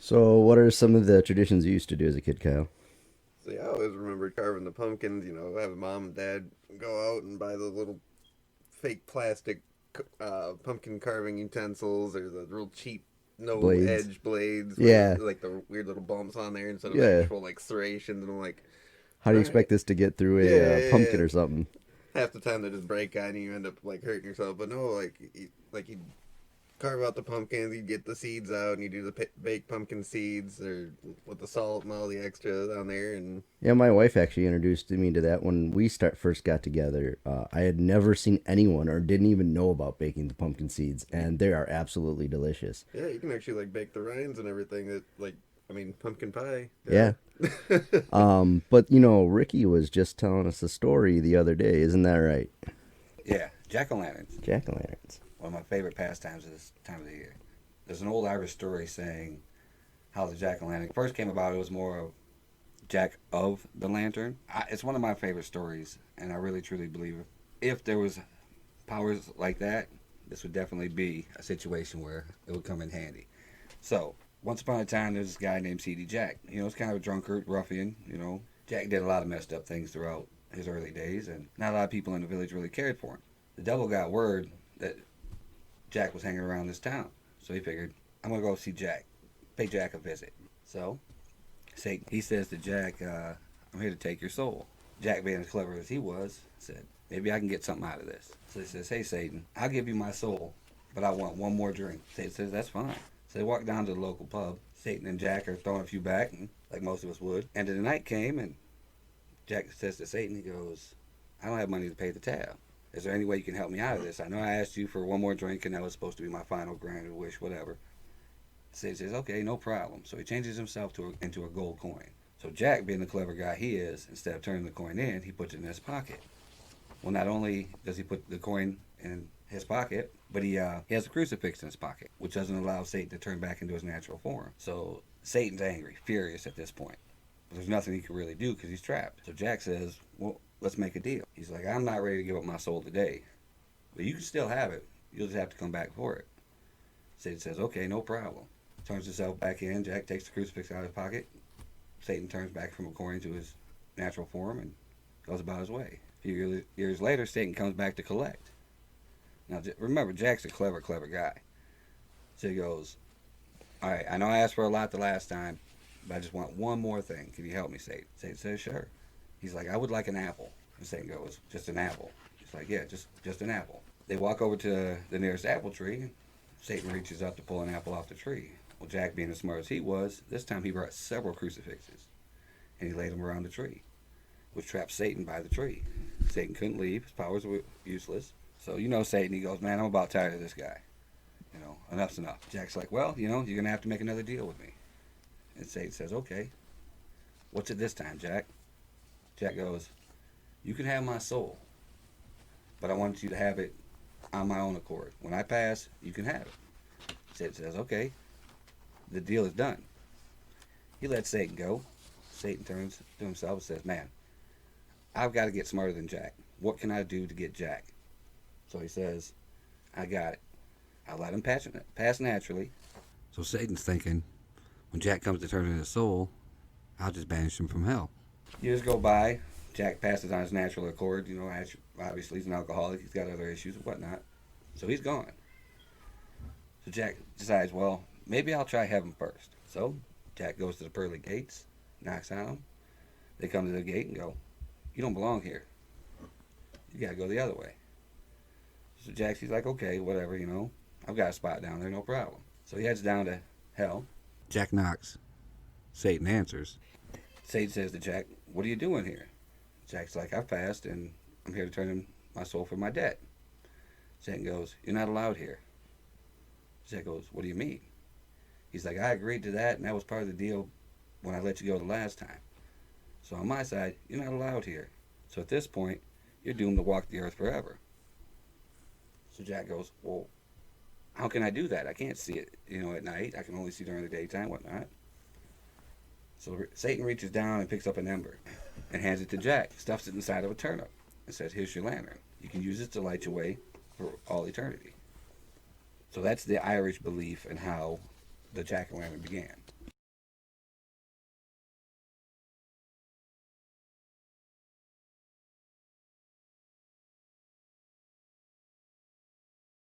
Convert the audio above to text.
So, what are some of the traditions you used to do as a kid, Kyle? So yeah, I always remember carving the pumpkins. Having mom and dad go out and buy the little fake plastic pumpkin carving utensils or the real cheap no Blades? edge blades with Yeah, like the weird little bumps on there instead of yeah. actual like serrations. And I'm like, How do all you right, expect this to get through yeah, a yeah, pumpkin yeah. or something? Half the time they just break on you, you end up like hurting yourself. But no, like you carve out the pumpkins, you get the seeds out, and you do the baked pumpkin seeds or with the salt and all the extras on there, and Yeah, my wife actually introduced me to that when we start first got together. I had never seen anyone or didn't even know about baking the pumpkin seeds, and they are absolutely delicious. yeah, you can actually like bake the rinds and everything. That like, I mean, pumpkin pie. Yeah. Yeah. But Ricky was just telling us a story the other day. Isn't that right? Yeah, jack o' lanterns. Jack o' lanterns. One of my favorite pastimes of this time of the year. There's an old Irish story saying how the jack o' lantern first came about. It was more of Jack of the Lantern. It's one of my favorite stories, and I really truly believe if there was powers like that, this would definitely be a situation where it would come in handy. So, once upon a time, there's this guy named C.D. Jack. He's kind of a drunkard, ruffian. Jack did a lot of messed up things throughout his early days, and not a lot of people in the village really cared for him. The devil got word that Jack was hanging around this town, so he figured, I'm gonna go see Jack, pay Jack a visit. So, Satan, he says to Jack, I'm here to take your soul. Jack, being as clever as he was, said, maybe I can get something out of this. So he says, hey, Satan, I'll give you my soul, but I want one more drink. Satan says, that's fine. So they walk down to the local pub. Satan and Jack are throwing a few back, like most of us would. And the night came, and Jack says to Satan, he goes, I don't have money to pay the tab. Is there any way you can help me out of this? I know I asked you for one more drink, and that was supposed to be my final granted wish, whatever. Satan says, okay, no problem. So he changes himself into a gold coin. So Jack, being the clever guy he is, instead of turning the coin in, he puts it in his pocket. Well, not only does he put the coin in his pocket, but he has a crucifix in his pocket, which doesn't allow Satan to turn back into his natural form. So Satan's angry, furious at this point. But there's nothing he can really do because he's trapped. So Jack says, well, let's make a deal. He's like, I'm not ready to give up my soul today, but you can still have it. You'll just have to come back for it. Satan says, okay, no problem. Turns himself back in. Jack takes the crucifix out of his pocket. Satan turns back from according to his natural form and goes about his way. A few years later, Satan comes back to collect. Now, remember, Jack's a clever, clever guy. So he goes, all right, I know I asked for a lot the last time, but I just want one more thing. Can you help me, Satan? Satan says, sure. He's like, I would like an apple. And Satan goes, just an apple. He's like, yeah, just an apple. They walk over to the nearest apple tree. Satan reaches up to pull an apple off the tree. Well, Jack, being as smart as he was, this time he brought several crucifixes, and he laid them around the tree, which trapped Satan by the tree. Satan couldn't leave. His powers were useless. So, Satan, he goes, man, I'm about tired of this guy. Enough's enough. Jack's like, well, you're going to have to make another deal with me. And Satan says, okay, what's it this time, Jack? Jack goes, you can have my soul, but I want you to have it on my own accord. When I pass, you can have it. Satan says, okay, the deal is done. He lets Satan go. Satan turns to himself and says, man, I've got to get smarter than Jack. What can I do to get Jack? So he says, I got it. I'll let him pass naturally. So Satan's thinking, when Jack comes to turn in his soul, I'll just banish him from hell. Years go by. Jack passes on his natural accord. Obviously he's an alcoholic. He's got other issues and whatnot. So he's gone. So Jack decides, well, maybe I'll try heaven first. So Jack goes to the pearly gates, knocks on them. They come to the gate and go, you don't belong here. You got to go the other way. So He's like, okay, whatever, I've got a spot down there, no problem. So he heads down to hell. Jack knocks. Satan answers. Satan says to Jack, what are you doing here? Jack's like, I've passed and I'm here to turn in my soul for my debt. Satan goes, you're not allowed here. Jack goes, what do you mean? He's like, I agreed to that, and that was part of the deal when I let you go the last time. So on my side, you're not allowed here. So at this point, you're doomed to walk the earth forever. So Jack goes, well, how can I do that? I can't see it, at night. I can only see during the daytime, whatnot. So Satan reaches down and picks up an ember and hands it to Jack, stuffs it inside of a turnip, and says, here's your lantern. You can use it to light your way for all eternity. So that's the Irish belief and how the jack-o'-lantern began.